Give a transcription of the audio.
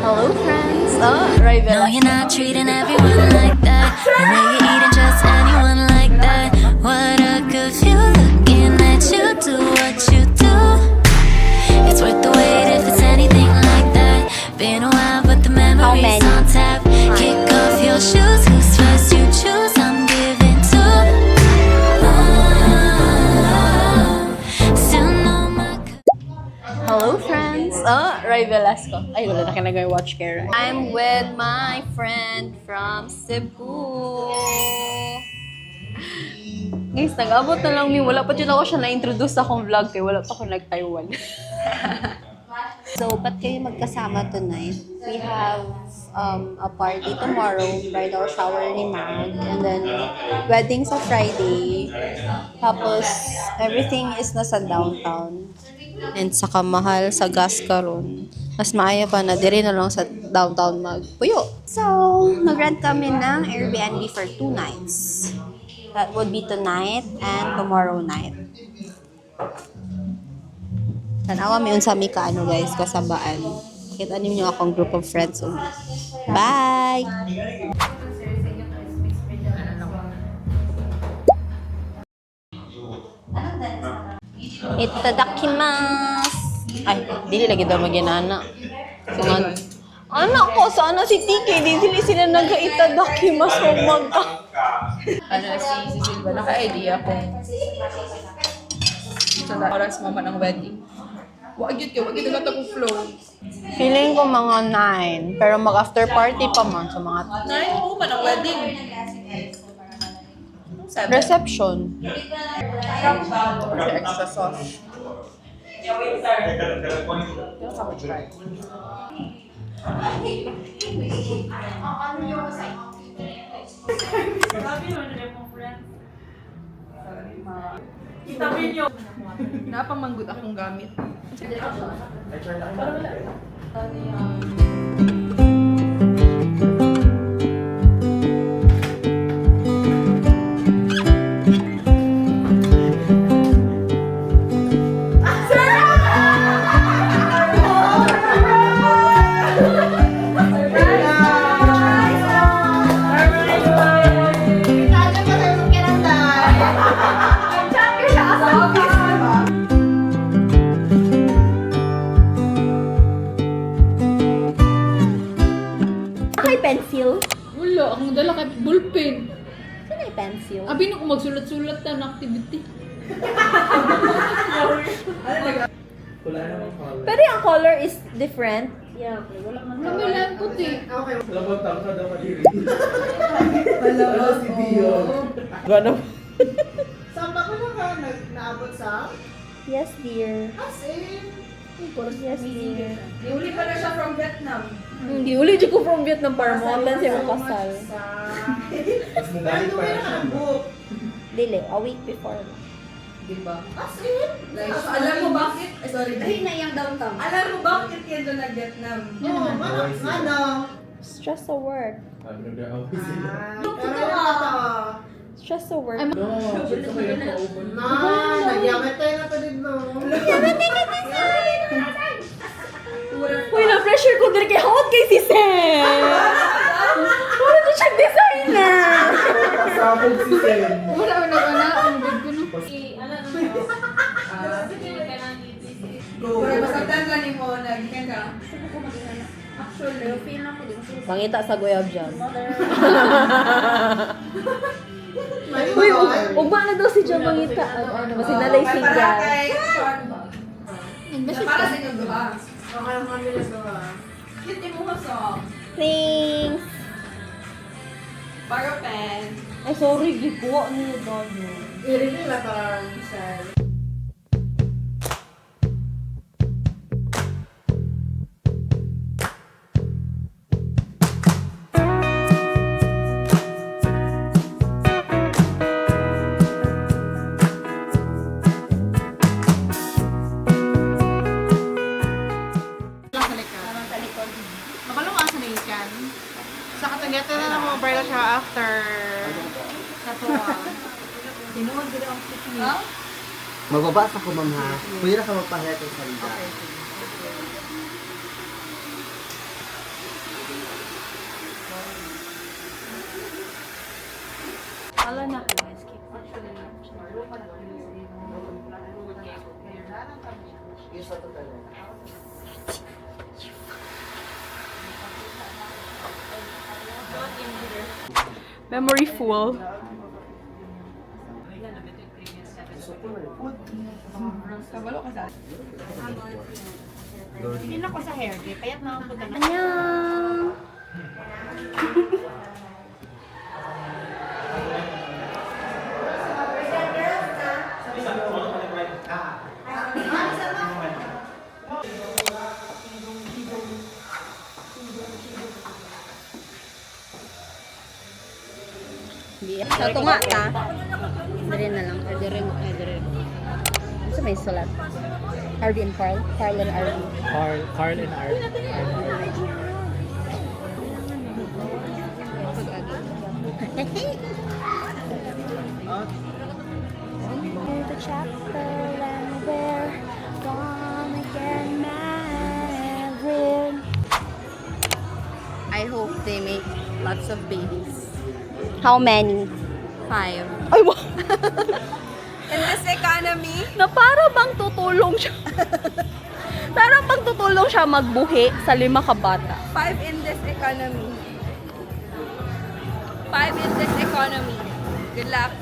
Hello, friends. Oh, right No, you're not treating everyone like that. The way you eat and trust anyone like that. What a good view, looking at you do what you do. It's worth the wait if it's anything like that. Been a while, but the memories on tap. Kick off your shoes, who's first you choose. I'm giving to. Still know my. Hello, friends. Oh, Ray Velasco. Ay, wala na kinagay-watch care. I'm with my friend from Cebu. Guys, nag-abot na lang ni. Wala pa dyan ako siya na-introduce sa akong vlog kaya wala pa ako nag-Taiwan. So, ba't kayo magkasama tonight? We have a party tomorrow, bridal shower ni Mag, and then wedding sa Friday. Tapos, everything is nasa downtown. And saka mahal sa gas karon. Mas maayo pa na diri na lang sa downtown magpuyo. So, nag-rent kami ng Airbnb for 2 nights. That would be tonight and tomorrow night. Tanawa mi unsa mi kaano guys kasabaan. Kita ninyo akong group of friends. Bye. Itadakimasu. Ay, dili lagi daw maginana. So, anak ko, sana si TK, di sila nag-itadakimasu o magka. Si Silva, naka-idea kung sa oras mo man ang wedding. Wag yun nagkatagong flow. Feeling ko mga 9, pero mag-after party pa man sa mga 9 mo man ang wedding. 7. reception. Kasi extra sauce. Napamanggod akong gamit. Pencil? Wala, akong dala kay ballpen. Saan ay pencil? Abi na kung magsulat-sulat na ng activity. Pero yung color is different. Wala may lang puti. Gano? Saan ba ka naabot sa? Yes, dear. As in, Yes, dear. Iuli pa na siya from Vietnam. Hindi, uli dyan ko from Vietnam para mo atan siya makasal. ano ba yung naabot? Dili, a week before. Diba? As in, Like, alam mo bakit? Sorry. Dahil na yung downtown. Alam mo bakit yan doon nag-Vietnam? ano? Stress sa work. Pero ito. Stress sa work. Na, nagyamit tayo na to din, no? Uy, na-pressure ko din kay hawat kay si Sen! Wala na siyang designer! Pasabog si Sen. Wala na ang good ko no. Pero masaktan lang ni mo, naging ka. Pangita sa Goyab Jam. May Uy, mga- ugba na daw si Jam Pangita. Ano ba, sinalay Para single. kay Sean ba? Para sa inyo duha. Okay lang kami na sa Cute mo ko song. Thanks! Para pen. Ay, sorry, gikuha niyo daw yun. i-reveal na parang sa... Sa katagatan na ng mga bridal siya after sa tuwa. Sinuod din ang picnic. Magbabasa ko, ma'am, ha? Pwede na ka magpahilat ng salita. Memory full. Hindi na ko sa hair day. Payat na ako na. Annyeong! Sa tunga ta. Dire na lang. Dire mo. Sa may sulat. RD and Carl. Carl and RD. Carl and Art. The chapter and we're gonna get married. I hope they make lots of babies. How many? 5. Ay, wow! In this economy, Na para bang tutulong siya. Para bang tutulong siya magbuhi sa 5 kabata. 5 in this economy. 5 in this economy. Good luck.